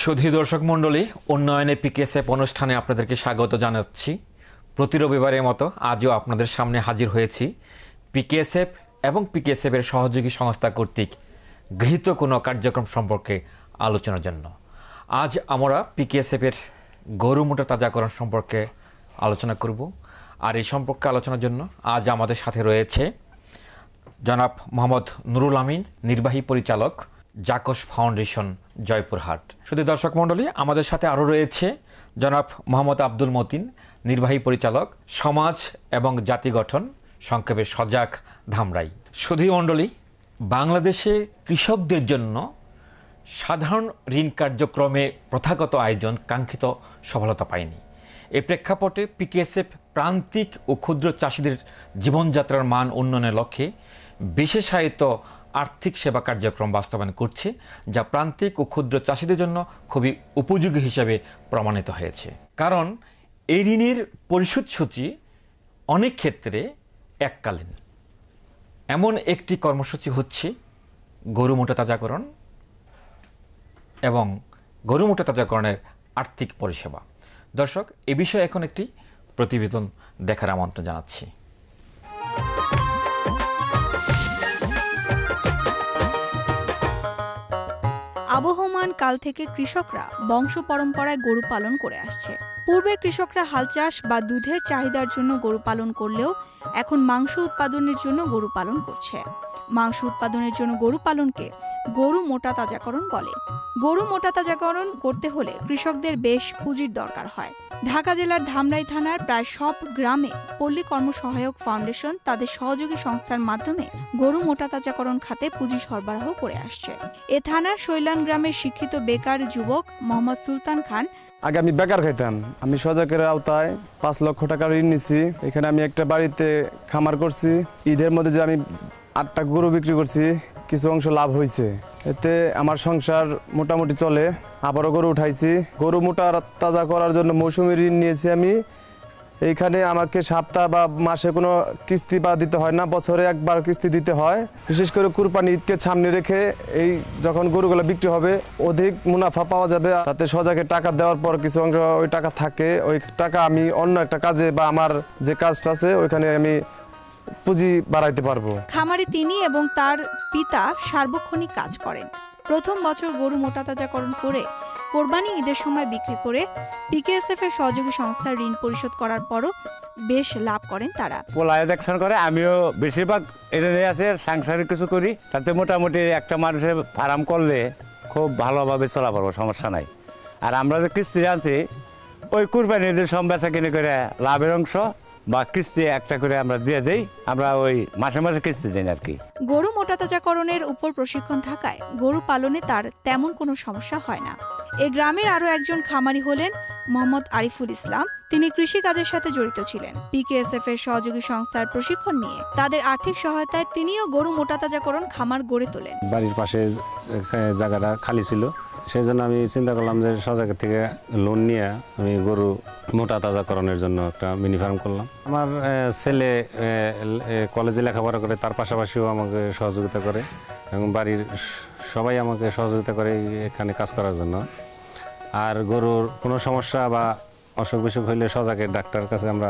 সুধী দর্শক মণ্ডলী, উন্নয়নে পিকেএসএফ অনুষ্ঠানে আপনাদেরকে স্বাগত জানাচ্ছি। প্রতি রবিবারের মতো আজও আপনাদের সামনে হাজির হয়েছি পিকেএসএফ এবং পিকেএসএফ এর সহযোগী সংস্থা কর্তৃক গৃহীত কোনো কার্যক্রম সম্পর্কে আলোচনার জন্য। আজ আমরা পিকেএসএফ এর গরু মোটা তাজাকরণ সম্পর্কে আলোচনা করব। আর এই সম্পর্কে আলোচনার জন্য আজ আমাদের সাথে রয়েছে জনাব মোহাম্মদ নুরুল আমিন, নির্বাহী পরিচালক, জাকস ফাউন্ডেশন, জয়পুরহাট। শুধু দর্শক মণ্ডলী, আমাদের সাথে আরও রয়েছে জনাব মোহাম্মদ আব্দুল মতিন, নির্বাহী পরিচালক, সমাজ এবং জাতি গঠন, সংক্ষেপে সজাগ, ধামরাই। শুধু মণ্ডলী, বাংলাদেশে কৃষকদের জন্য সাধারণ ঋণ কার্যক্রমে প্রথাগত আয়োজন কাঙ্ক্ষিত সফলতা পায়নি। এই প্রেক্ষাপটে পিকেএসএফ প্রান্তিক ও ক্ষুদ্র চাষিদের জীবনযাত্রার মান উন্নয়নের লক্ষ্যে বিশেষায়িত আর্থিক সেবা কার্যক্রম বাস্তবায়ন করছে, যা প্রান্তিক ও ক্ষুদ্র চাষিদের জন্য খুবই উপযোগী হিসাবে প্রমাণিত হয়েছে। কারণ এই ঋণের পরিশোধ সূচি অনেক ক্ষেত্রে এককালীন। এমন একটি কর্মসূচি হচ্ছে গরু মোটা তাজাকরণ এবং গরু মোটা তাজাকরণের আর্থিক পরিষেবা। দর্শক, এ বিষয়ে এখন একটি প্রতিবেদন দেখার আমন্ত্রণ জানাচ্ছি। আবহমান কাল থেকে কৃষকরা বংশ পরম্পরায় গরু পালন করে আসছে। পূর্বে কৃষকরা হাল চাষ বা দুধের চাহিদার জন্য গরু পালন করলেও এখন মাংস উৎপাদনের জন্য গরু পালন করছে। মাংস উৎপাদনের জন্য গরু পালনকে গরু মোটা তাজাকরণ বলে। গরু মোটা তাজাকরণ করতে হলে কৃষকদের বেশ পুঁজির দরকার হয়। ঢাকা জেলার ধামরাই থানার প্রায় সব গ্রামে পল্লী কর্মসহায়ক ফাউন্ডেশন তাদের সহযোগী সংস্থার মাধ্যমে গরু মোটা তাজাকরণ খাতে পুঁজি সরবরাহ করে আসছে। এ থানার শৈলান গ্রামের শিক্ষিত বেকার যুবক মোহাম্মদ সুলতান খান, আগে আমি বেকার খাইতাম। আমি সজাগের আওতায় 5 লক্ষ টাকা ঋণ নিছি। এখানে আমি একটা বাড়িতে খামার করছি। ঈদের মধ্যে যে আমি 8টা গরু বিক্রি করছি, কিছু অংশ লাভ হয়েছে। এতে আমার সংসার মোটামুটি চলে। আবারও গরু উঠাইছি। গরু মোটা তাজা করার জন্য মৌসুমী ঋণ নিয়েছি আমি। এইখানে আমাকে সপ্তাহ বা মাসে কোনো কিস্তি বা দিতে হয় না, বছরে একবার কিস্তি দিতে হয়। বিশেষ করে কুরবানি ঈদকে সামনে রেখে এই যখন গরুগুলো বিক্রি হবে অধিক মুনাফা পাওয়া যাবে। তাতে সজাগে টাকা দেওয়ার পর কিছু অংশ ওই টাকা থাকে। ওই টাকা আমি অন্য একটা কাজে বা আমার যে কাজটা আছে ওইখানে আমি পুঁজি বাড়াইতে পারবো। খামারে তিনি এবং তার পিতা সার্বক্ষণিক কাজ করেন। প্রথম বছর গরু মোটা তাজাকরণ করে কোরবানি ঈদের সময় বিক্রি করে পিকেএসএফ এর সহযোগী সংস্থার ঋণ পরিশোধ করার পরও বেশ লাভ করেন তারা। পোলায় দেখশন করে, আমিও বেশিরভাগ এটা নিয়ে আছে সাংসারিক কিছু করি। তাতে মোটামুটি একটা মানুষের ফার্ম করলে খুব ভালোভাবে চলা পারবো, সমস্যা নাই। আর আমরা যে কিস্তি আনছি ওই কুরবানি ঈদের সব বেচা কিনে করে লাভের অংশ বা কিস্তি একটা করে আমরা দিয়ে দেই। আমরা ওই মাসে মাসে কিস্তি দিই আর কি। গরু মোটা তাজাকরণের উপর প্রশিক্ষণ থাকায় গরু পালনে তার তেমন কোনো সমস্যা হয় না। এই গ্রামের আরো একজন খামারি হলেন মোহাম্মদ আরিফুল ইসলাম। তিনি কৃষি কাজের সাথে জড়িত ছিলেন। পিকেএসএফ এর সহযোগী সংস্থার প্রশিক্ষণ নিয়ে তাদের আর্থিক সহায়তায় তিনিও গরু মোটা তাজাকরণ খামার গড়ে তোলেন। বাড়ির পাশে জায়গাটা খালি ছিল, সেই জন্য আমি চিন্তা করলাম যে সজাগের থেকে লোন নিয়ে আমি গরু মোটা তাজাকরণের জন্য একটা মিনি ফার্ম করলাম। আমার ছেলে কলেজে লেখাপড়া করে, তার পাশাপাশিও আমাকে সহযোগিতা করে এবং বাড়ির সবাই আমাকে সহযোগিতা করে এখানে কাজ করার জন্য। আর গরুর কোনো সমস্যা বা অসুখ বিসুখ হইলে সজাগের ডাক্তারের কাছে আমরা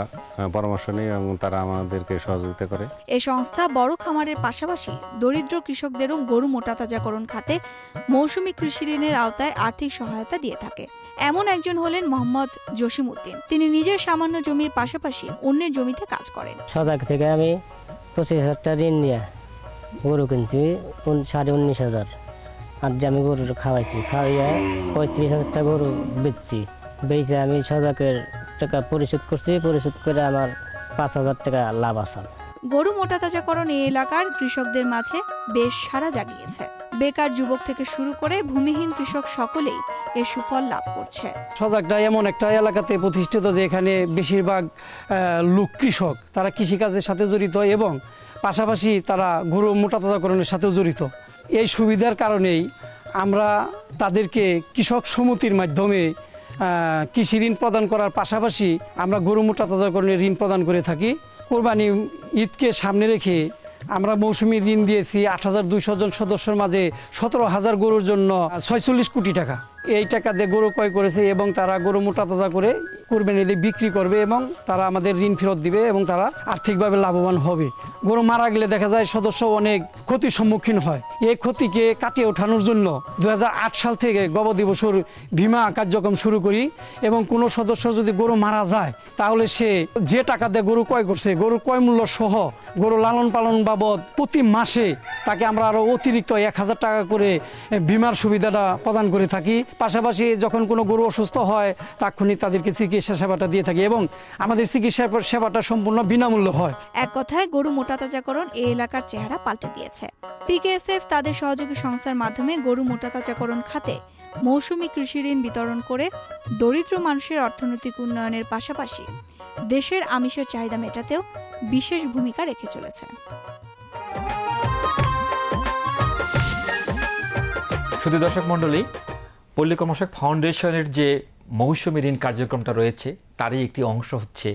পরামর্শ নিই এবং তারা আমাদেরকে সহযোগিতা করে। এই সংস্থা বড় খামারের পাশাপাশি দরিদ্র কৃষকদেরও গরু মোটা তাজাকরণ খাতে মৌসুমী কৃষি ঋণের আওতায় আর্থিক সহায়তা দিয়ে থাকে। এমন একজন হলেন মোহাম্মদ জসিম উদ্দিন। তিনি নিজের সামান্য জমির পাশাপাশি অন্যের জমিতে কাজ করেন। সজাগ থেকে আমি 25,000 টাকা ঋণ নিয়ে গরু কিনছি 19,500। আর যে আমি গরু খাওয়াইছি, খাওয়াইয়া 35,000 টাকা গরু বেচছি। বেচে আমি সজাগের টাকা পরিশোধ করছি। পরিশোধ করে আমার 5,000 টাকা লাভ আছে। গরু মোটা তাজাকরণ এই এলাকার কৃষকদের মাঝে বেশ সাড়া জাগিয়েছে। বেকার যুবক থেকে শুরু করে ভূমিহীন কৃষক সকলেই এর সুফল লাভ করছে। সজাগটা এমন একটা এলাকাতে প্রতিষ্ঠিত যে এখানে বেশিরভাগ লোক কৃষক, তারা কৃষিকাজের সাথে জড়িত এবং পাশাপাশি তারা গরু মোটা তাজাকরণের সাথেও জড়িত। এই সুবিধার কারণেই আমরা তাদেরকে কৃষক সমিতির মাধ্যমে কৃষি ঋণ প্রদান করার পাশাপাশি আমরা গরু মোটা তাজাকরণের ঋণ প্রদান করে থাকি। কোরবানি ঈদকে সামনে রেখে আমরা মৌসুমী ঋণ দিয়েছি 8,200 জন সদস্যের মাঝে 17,000 গরুর জন্য 46 কোটি টাকা। এই টাকা দিয়ে গরু ক্রয় করেছে এবং তারা গরু মোটা তাজা করে কুরবানি দিয়ে বিক্রি করবে এবং তারা আমাদের ঋণ ফেরত দিবে এবং তারা আর্থিকভাবে লাভবান হবে। গরু মারা গেলে দেখা যায় সদস্য অনেক ক্ষতির সম্মুখীন হয়। এই ক্ষতিকে কাটিয়ে ওঠানোর জন্য 2008 সাল থেকে গবাদি পশুর বীমা কার্যক্রম শুরু করি এবং কোনো সদস্য যদি গরু মারা যায় তাহলে সে যে টাকা দিয়ে গরু ক্রয় করছে গরুর ক্রয় মূল্য সহ গরু লালন পালন বাবদ প্রতি মাসে তাকে আমরা আরও অতিরিক্ত 1000 টাকা করে বীমার সুবিধাটা প্রদান করে থাকি। পাশাপাশি যখন কোনো গরু অসুস্থ হয় তাৎক্ষণিক তাদেরকে চিকিৎসা সেবাটা দিয়ে থাকি এবং আমাদের চিকিৎসা সেবাটা সম্পূর্ণ বিনামূল্য হয়। এক কথায় গরু মোটাতাজাকরণ এই এলাকার চেহারা পাল্টে দিয়েছে। পিকেএসএফ তাদের সহযোগী সংস্থার মাধ্যমে গরু মোটাতাজাকরণ খাতে মৌসুমী কৃষি ঋণ বিতরণ করে দরিদ্র মানুষের অর্থনৈতিক উন্নয়নের পাশাপাশি দেশের আমিষের চাহিদা মেটাতেও বিশেষ ভূমিকা রেখে চলেছে। শুধু দর্শক মণ্ডলী, পল্লী কর্মসহায়ক ফাউন্ডেশনের যে মৌসুমী ঋণ কার্যক্রমটা রয়েছে তারই একটি অংশ হচ্ছে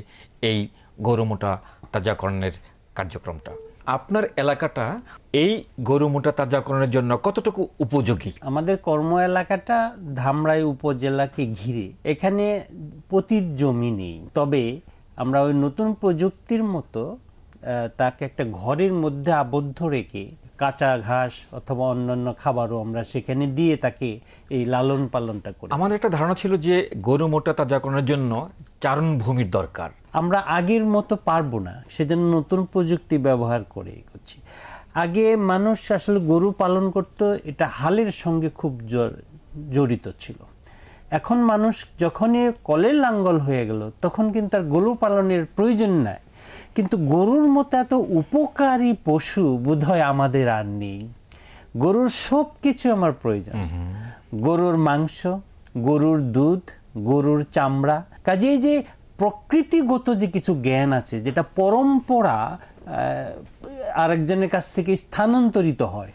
এই গরু মোটা তাজাকরণের কার্যক্রমটা। আপনার এলাকাটা এই গরু মোটা তাজাকরণের জন্য কতটুকু উপযোগী? আমাদের কর্ম এলাকাটা ধামরাই উপজেলাকে ঘিরে, এখানে পতিত জমি নেই, তবে আমরা ওই নতুন প্রযুক্তির মতো তাকে একটা ঘরের মধ্যে আবদ্ধ রেখে কাঁচা ঘাস অথবা অন্যান্য খাবারও আমরা সেখানে দিয়ে তাকে এই লালন পালনটা করি। আমাদের একটা ধারণা ছিল যে গরু মোটা তাজাকরণের জন্য চারণভূমির দরকার। আমরা আগের মতো পারবো না, সেজন্য নতুন প্রযুক্তি ব্যবহার করে করছি। আগে মানুষ আসলে গরু পালন করত, এটা হালের সঙ্গে খুব জড়িত ছিল। এখন মানুষ যখনই কলের লাঙ্গল হয়ে গেল তখন কিন্তু আর গরু পালনের প্রয়োজন নাই। কিন্তু গরুর মতো এত উপকারী পশু বোধহয় আমাদের আর নেই। গরুর সব কিছু আমার প্রয়োজন, গরুর মাংস, গরুর দুধ, গরুর চামড়া। কাজেই যে প্রকৃতিগত যে কিছু জ্ঞান আছে যেটা পরম্পরা আরেকজনের কাছ থেকে স্থানান্তরিত হয়,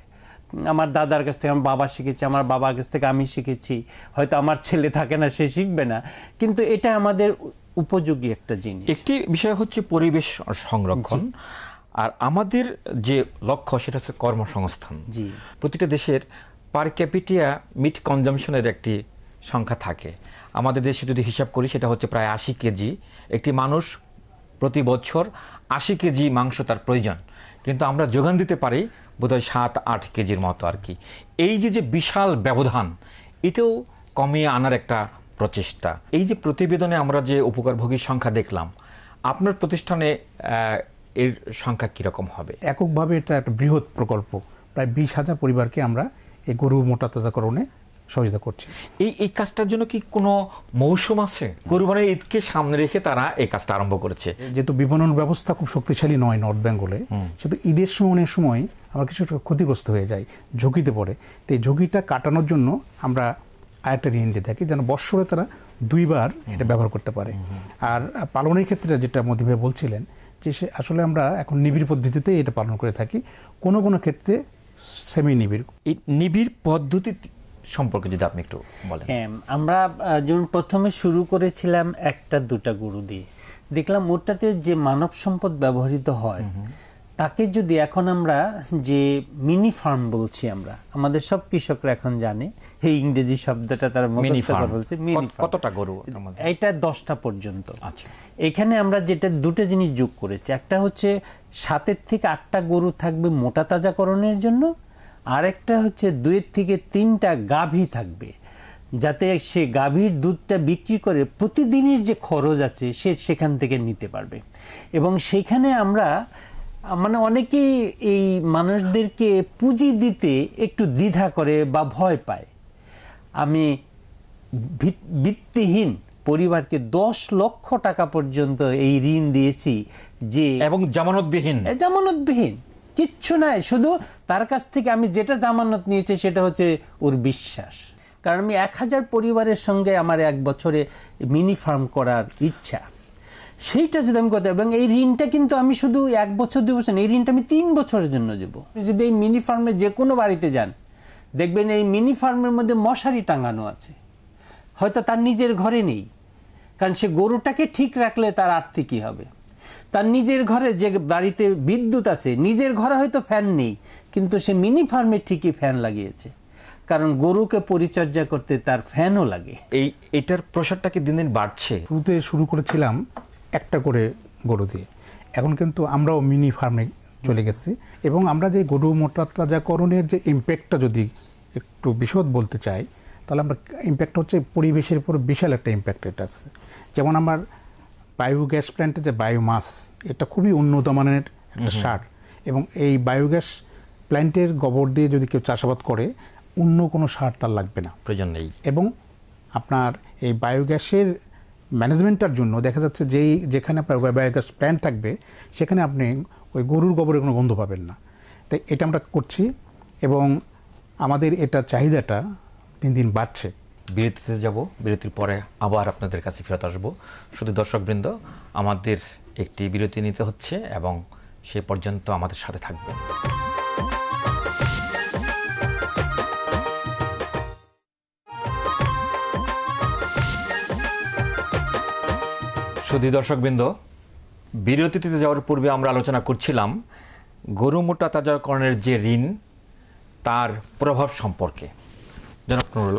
আমার দাদার কাছ থেকে আমার বাবা শিখেছে, আমার বাবার কাছ থেকে আমি শিখেছি, হয়তো আমার ছেলে থাকে না সে শিখবে না, কিন্তু এটা আমাদের উপযোগী একটা জিনিস। একটি বিষয় হচ্ছে পরিবেশ সংরক্ষণ, আর আমাদের যে লক্ষ্য সেটা হচ্ছে কর্মসংস্থান। জি, প্রতিটা দেশের পার ক্যাপিটা মিট কনজামশনের একটি সংখ্যা থাকে। আমাদের দেশে যদি হিসাব করি সেটা হচ্ছে প্রায় 80 কেজি। একটি মানুষ প্রতি বছর 80 কেজি মাংস তার প্রয়োজন, কিন্তু আমরা যোগান দিতে পারি বোধহয় 7-8 কেজির মতো আর কি। এই যে বিশাল ব্যবধান, এটাও কমিয়ে আনার একটা প্রচেষ্টা। এই যে প্রতিবেদনে আমরা যে উপকারভোগীর সংখ্যা দেখলাম, আপনার প্রতিষ্ঠানে এর সংখ্যা কীরকম হবে? এককভাবে এটা একটা বৃহৎ প্রকল্প, প্রায় 20,000 পরিবারকে আমরা এই গরু মোটা তাজাকরণে সহযোগিতা করছি। এই কাজটার জন্য কি কোনো মৌসুম আছে? কোরবানির ঈদকে সামনে রেখে তারা এই কাজটা আরম্ভ করেছে। যেহেতু বিপণন ব্যবস্থা খুব শক্তিশালী নয় নর্থ বেঙ্গলে, শুধু ঈদের সময় অনেক সময় আমরা কিছুটা ক্ষতিগ্রস্ত হয়ে যাই, ঝুঁকিতে পড়ে। তো এই ঝুঁকিটা কাটানোর জন্য আমরা আরেকটা ঋণ দিয়ে থাকি যেন বৎসরে তারা 2 বার এটা ব্যবহার করতে পারে। আর পালনের ক্ষেত্রে যেটা মোদি ভাই বলছিলেন যে সে আসলে আমরা এখন নিবিড় পদ্ধতিতে এটা পালন করে থাকি, কোনো কোনো ক্ষেত্রে সেমি নিবিড়। এই নিবিড় পদ্ধতি সম্পর্কে যদি আপনি একটু বলেন। হ্যাঁ, আমরা যেমন প্রথমে শুরু করেছিলাম 1-2টা গরু দিয়ে, দেখলাম ওটাতে যে মানব সম্পদ ব্যবহৃত হয় তাকে যদি এখন আমরা যে মিনি ফার্ম বলছি, আমরা আমাদের সব কৃষকরা এখন জানে এই ইংরেজি শব্দটা তারা মুখস্থ করে বলছে। কতটা গরু? এটা 10টা পর্যন্ত। আচ্ছা, এখানে আমরা যেটা 2টা জিনিস যোগ করেছি, একটা হচ্ছে 7 থেকে 8টা গরু থাকবে মোটা তাজাকরণের জন্য, আরেকটা হচ্ছে 2 থেকে 3টা গাভী থাকবে, যাতে সে গাভীর দুধটা বিক্রি করে প্রতিদিনের যে খরচ আছে সে সেখান থেকে নিতে পারবে। এবং সেখানে আমরা মানে অনেকেই এই মানুষদেরকে পুঁজি দিতে একটু দ্বিধা করে বা ভয় পায়। আমি ভিত্তিহীন পরিবারকে 10 লক্ষ টাকা পর্যন্ত এই ঋণ দিয়েছি, যে এবং জামানতবিহীন কিচ্ছু নাই, শুধু তার কাছ থেকে আমি যেটা জামানত নিয়েছি সেটা হচ্ছে ওর বিশ্বাস। কারণ আমি 1000 পরিবারের সঙ্গে আমার 1 বছরে মিনি ফার্ম করার ইচ্ছা, সেইটা যদি আমি করতে, এবং এই ঋণটা কিন্তু আমি শুধু 1 বছর 2 বছর, এই ঋণটা আমি 3 বছরের জন্য দেবো। যদি এই মিনি ফার্মে যে কোনো বাড়িতে যান দেখবেন এই মিনি ফার্মের মধ্যে মশারি টাঙানো আছে, হয়তো তার নিজের ঘরে নেই, কারণ সে গরুটাকে ঠিক রাখলে তার আর্থিকই হবে। তার নিজের ঘরে যে বাড়িতে বিদ্যুৎ আছে, নিজের ঘরে হয়তো ফ্যান নেই, কিন্তু সে মিনি ফার্মে ঠিকই ফ্যান লাগিয়েছে, কারণ গরুকে পরিচর্যা করতে তার ফ্যানও লাগে। এটার প্রসারটা কি দিন দিন বাড়ছে? শুরুতে শুরু করেছিলাম একটা করে গরু দিয়ে, এখন কিন্তু আমরাও মিনি ফার্মে চলে গেছি এবং আমরা যে গরু মোটা তাজাকরণের যে ইম্প্যাক্টটা যদি একটু বিশদ বলতে চাই, তাহলে আমরা ইম্প্যাক্ট হচ্ছে পরিবেশের উপর বিশাল একটা ইম্প্যাক্ট এটা আছে। যেমন আমার বায়োগ্যাস প্ল্যান্টের যে বায়োমাস, এটা খুবই উন্নত মানের একটা সার, এবং এই বায়োগ্যাস প্ল্যান্টের গোবর দিয়ে যদি কেউ চাষাবাদ করে অন্য কোনো সার তার লাগবে না, প্রয়োজন নেই। এবং আপনার এই বায়োগ্যাসের ম্যানেজমেন্টটার জন্য দেখা যাচ্ছে যেখানে আপনার বায়োগ্যাস প্ল্যান্ট থাকবে সেখানে আপনি ওই গরুর গোবরের কোনো গন্ধ পাবেন না। তাই এটা আমরা করছি এবং আমাদের এটা চাহিদাটা দিন দিন বাড়ছে। বিরতিতে যাব, বিরতির পরে আবার আপনাদের কাছে ফেরত আসবো। শুধু দর্শকবৃন্দ, আমাদের একটি বিরতি নিতে হচ্ছে এবং সে পর্যন্ত আমাদের সাথে থাকবেন। শুধু দর্শকবৃন্দ, বিরতিতে যাওয়ার পূর্বে আমরা আলোচনা করছিলাম গরু মোটা তাজাকরণের যে ঋণ, তার প্রভাব সম্পর্কে। জনাব নুরুল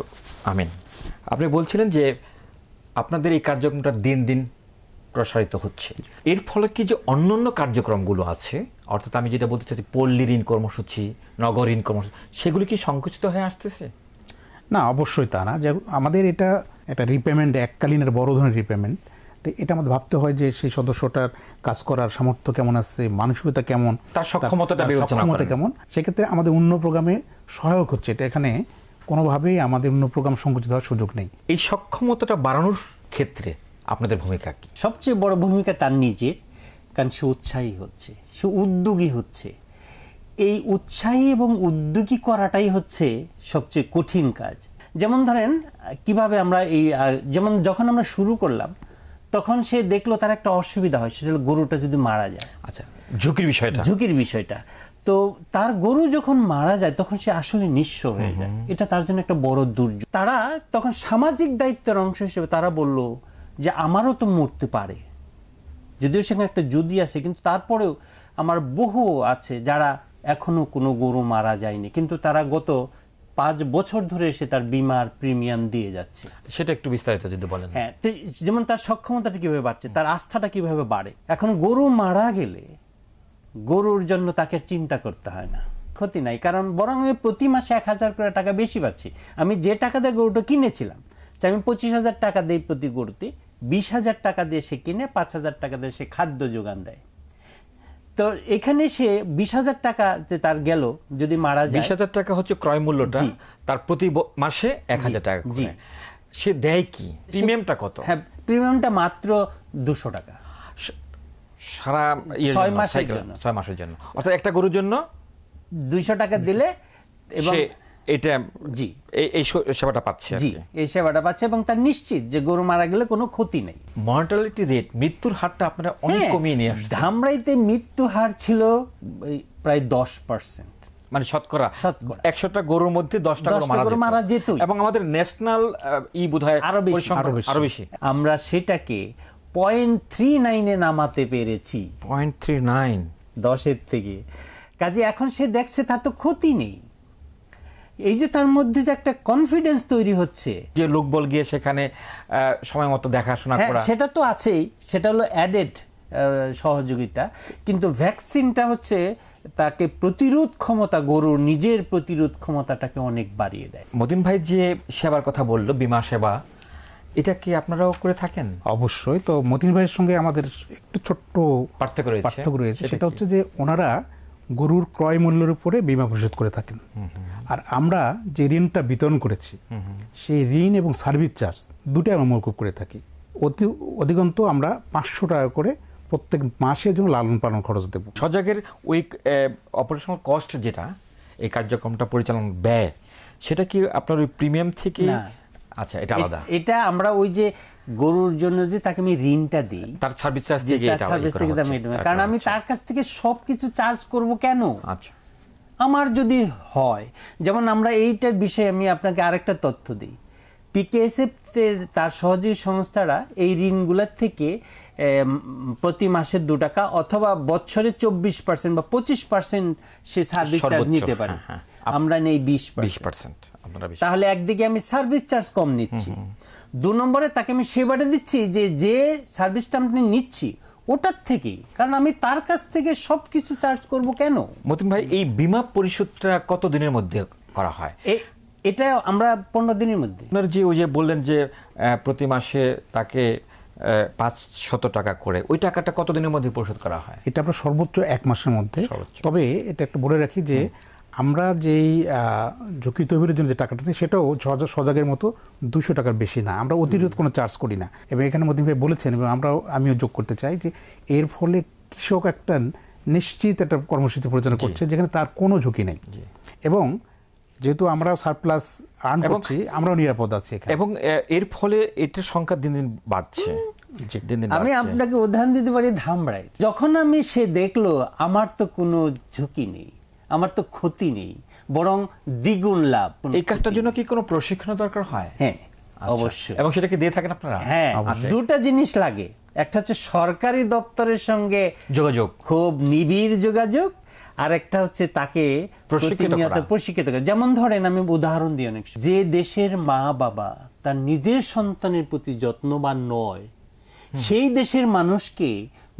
আমিন, আপনি বলছিলেন যে আপনাদের এই কার্যক্রমটা দিন দিন প্রসারিত হচ্ছে, এর ফলে কি যে অন্যান্য কার্যক্রমগুলো আছে, অর্থাৎ আমি যেটা বলতে চাচ্ছি পল্লী ঋণ কর্মসূচি, নগর ঋণ কর্মসূচি, সেগুলি কি সংকুচিত হয়ে আসতেছে? না, অবশ্যই তা না। যে আমাদের এটা একটা রিপেমেন্ট, এককালীনের বড় ধরনের রিপেমেন্ট, তো এটা আমাদের ভাবতে হয় যে সেই সদস্যটার কাজ করার সামর্থ্য কেমন আছে, মানসিকতা কেমন, তার সক্ষমতা কেমন, সেক্ষেত্রে আমাদের অন্য প্রোগ্রামে সহায়ক হচ্ছে। এটা এখানে কোনোভাবেই আমাদের অন্য প্রোগ্রাম সংকুচিত হওয়ার সুযোগ নেই। এই সক্ষমতাটা বাড়ানোর ক্ষেত্রে আপনাদের ভূমিকা কি? সবচেয়ে বড় ভূমিকা তার নিজের, কারণ সে উৎসাহী হচ্ছে, সে উদ্যোগী হচ্ছে। এই উৎসাহী এবং উদ্যোগী করাটাই হচ্ছে সবচেয়ে কঠিন কাজ। যেমন ধরেন কিভাবে আমরা যেমন যখন আমরা শুরু করলাম তখন সে দেখলো তার একটা অসুবিধা হয়, সেটা হলো গরুটা যদি মারা যায়। আচ্ছা, ঝুঁকির বিষয়টা। তো তার গরু যখন মারা যায় তখন সে আসলে নিঃস্ব হয়ে যায়, এটা তার জন্য একটা বড় দুর্যোগ। তারা তখন সামাজিক দায়িত্বের অংশ হিসেবে তারা বলল যে আমারও তো মরতে পারে, যদিও সেখানে একটা যদি আছে, কিন্তু তারপরেও আমার বহু আছে যারা এখনো কোনো গরু মারা যায়নি, কিন্তু তারা গত 5 বছর ধরে সে তার বীমার প্রিমিয়াম দিয়ে যাচ্ছে। সেটা একটু বিস্তারিত যদি বলেন। হ্যাঁ, যেমন তার সক্ষমতাটা কিভাবে বাড়ছে, তার আস্থাটা কিভাবে বাড়ে। এখন গরু মারা গেলে গরুর জন্য তাকে চিন্তা করতে হয় না, ক্ষতি নাই, কারণ বরং আমি প্রতি মাসে 1000 করে টাকা বেশি পাচ্ছি। আমি যে টাকা দিয়ে গরুটা কিনেছিলাম, আমি 25,000 টাকা দিই প্রতি গরুতে, 20,000 টাকা দিয়ে সে কিনে 5,000 টাকা দিয়ে সে খাদ্য যোগান দেয়। তো এখানে সে 20,000 টাকা যে তার গেল, যদি মারা যায় 20,000 টাকা হচ্ছে ক্রয় মূল্যটা, তার প্রতি মাসে 1,000 টাকা। জি, সে দেয় কি? প্রিমিয়ামটা কত? হ্যাঁ, প্রিমিয়ামটা মাত্র 200 টাকা সারা 6 মাসের জন্য, অর্থাৎ একটা গরুর জন্য 200 টাকা দিলে এবং এটা জি এই সেবাটা পাচ্ছে। জি, এই সেবাটা পাচ্ছে এবং তার নিশ্চিত যে গরু মারা গেলে কোনো ক্ষতি নেই। মর্টালিটি রেট, মৃত্যুর হারটা আপনারা অনেক কমিয়ে নিয়ে আসছেন। ধামরাইতে মৃত্যু হার ছিল প্রায় 10%, মানে শতকরা 100টা গরুর মধ্যে 10টা গরু মারা যেত। এবং আমাদের ন্যাশনাল বোধহয় আরো বেশি। আমরা সেটাকে 0.39 নামাতে পেরেছি। 0.39 10-এর থেকে। কাজে এখন সে দেখছে তার তো ক্ষতি নেই, এই যে তার মধ্যে যে একটা কনফিডেন্স তৈরি হচ্ছে, যে লোকবল গিয়ে সেখানে সময় মতো দেখাশোনা করা, সেটা তো আছেই, সেটা হলো অ্যাডেড সহযোগিতা। কিন্তু ভ্যাকসিনটা হচ্ছে তাকে প্রতিরোধ ক্ষমতা, গরুর নিজের প্রতিরোধ ক্ষমতাটাকে অনেক বাড়িয়ে দেয়। মতিন ভাই যে সেবার কথা বললো, বীমা সেবা, এটা কি আপনারাও করে থাকেন? অবশ্যই। তো মতিন ভাইয়ের সঙ্গে আমাদের একটু ছোট্ট পার্থক্য রয়েছে। সেটা হচ্ছে যে ওনারা গরুর ক্রয় মূল্যের উপরে বীমা পরিশোধ করে থাকেন, আর আমরা যে ঋণটা বিতরণ করেছি সেই ঋণ এবং সার্ভিস চার্জ দুটোই আমরা মওকুফ করে থাকি। অধিকন্ত আমরা 500 টাকা করে প্রত্যেক মাসের জন্য লালন পালন খরচ দেব। সজাগের ওই অপারেশনাল কস্ট যেটা এই কার্যক্রমটা পরিচালনা ব্যয়, সেটা কি আপনার ওই প্রিমিয়াম থেকে? আচ্ছা, এটা আলাদা। এটা আমরা ওই যে গরুর জন্য যে তাকে আমি ঋণটা দিই, তার সার্ভিস চার্জ দিয়ে, কারণ আমি তার কাছ থেকে সবকিছু চার্জ করব কেন? আচ্ছা, আমার যদি হয়, যেমন আমরা এইটার বিষয়ে আমি আপনাকে আরেকটা তথ্য দিই। পিকেএসএফ তার সহযোগী সংস্থারা এই ঋণগুলোর থেকে প্রতি মাসে 2 টাকা অথবা বছরে 24% বা 25% সে সার্ভিস চার্জ নিতে পারে। আমরা নেই 20%। আপনারা বেশি। তাহলে একদিকে আমি সার্ভিস চার্জ কম নিচ্ছি, 2 নম্বরে তাকে আমি সেবাটা দিচ্ছি যে সার্ভিসটা আমি নিচ্ছি ওটার থেকেই, কারণ আমি তার কাছ থেকে সবকিছু চার্জ করব কেন? মতিন ভাই, এই বীমা পরিশোধটা কত দিনের মধ্যে করা হয়? এটা আমরা 15 দিনের মধ্যে। আপনার যে ওই যে বললেন যে প্রতি মাসে তাকে 500 টাকা করে, ওই টাকাটা কত দিনের মধ্যে পরিশোধ করা হয়? এটা আমরা সর্বোচ্চ 1 মাসের মধ্যে। তবে এটা একটু বলে রাখি যে আমরা যেই ঝুঁকি তহবিলের জন্য যে টাকাটা নিই সেটাও সজাগের মতো 200 টাকার বেশি না, আমরা অতিরিক্ত কোনো চার্জ করি না। এবং এখানে মতিন ভাই বলেছেন এবং আমিও যোগ করতে চাই যে এর ফলে কৃষক একটা নিশ্চিত একটা কর্মসূচি পরিচালনা করছে যেখানে তার কোনো ঝুঁকি নেই, এবং যেহেতু আমরা সারপ্লাস আর্ন করছি আমরাও নিরাপদ আছি এখানে, এবং এর ফলে এটার সংখ্যা দিন দিন বাড়ছে। আমি আপনাকে উদাহরণ দিতে পারি ধামরাই। যখন সে দেখলো আমার তো কোনো ঝুঁকি নেই, আমার তো ক্ষতি নেই, বরং দ্বিগুণ লাভ। এই কাজটার জন্য কি কোনো প্রশিক্ষণ দরকার হয়? হ্যাঁ, অবশ্যই। এবং সেটাকে দিয়ে থাকেন আপনারা? হ্যাঁ, 2টা জিনিস লাগে। একটা হচ্ছে সরকারি দপ্তরের সঙ্গে যোগাযোগ, খুব নিবিড় যোগাযোগ, আর একটা হচ্ছে তাকে প্রশিক্ষিত করা। যেমন ধরেন, আমি উদাহরণ দিই, অনেক যে দেশের মা বাবা তার নিজের সন্তানের প্রতি যত্নবান নয়, সেই দেশের মানুষকে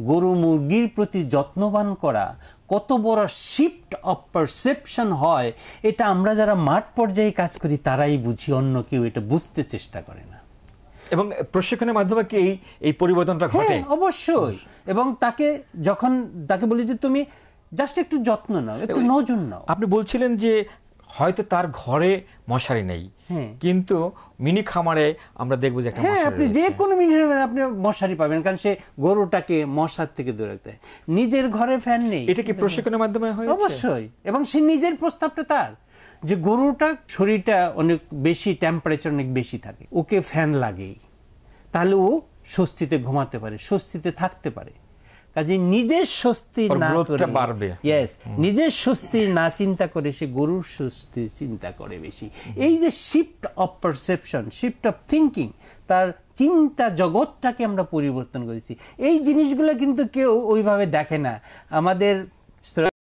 গরু মুরগির প্রতি যত্নবান করা কত বড় শিফট অফ পারসেপশন হয়, এটা আমরা যারা মাঠ পর্যায়ে কাজ করি তারাই বুঝি, অন্য কেউ এটা বুঝতে চেষ্টা করে না। এবং প্রশিক্ষণের মাধ্যমে কি এই পরিবর্তনটা ঘটে? অবশ্যই। এবং যখন তাকে বলি যে তুমি জাস্ট একটু যত্ন নাও, একটু নজর নাও। আপনি বলছিলেন যে হয়তো তার ঘরে মশারি নেই, কিন্তু মিনি খামারে আমরা দেখবো যে আপনি যে কোনো মিনি আপনি মশারি পাবেন, কারণ সে গরুটাকে মশার থেকে দূরে রাখতে। নিজের ঘরে ফ্যান নেই, এটা কি প্রশিক্ষণের মাধ্যমে হয়? অবশ্যই। এবং সে নিজের প্রস্তাবটা তার, যে গরুটা শরীরটা অনেক বেশি, টেম্পারেচার অনেক বেশি থাকে, ওকে ফ্যান লাগেই, তাহলে ও স্বস্তিতে ঘুমাতে পারে, স্বস্তিতে থাকতে পারে। কাজে নিজের স্বস্তি না করে, নিজের স্বস্তি না চিন্তা করে সে গরুর স্বস্তি চিন্তা করে বেশি। এই যে shift of perception, shift of thinking, তার চিন্তা জগৎটাকে আমরা পরিবর্তন করেছি। এই জিনিসগুলো কিন্তু কেউ ওইভাবে দেখে না। আমাদের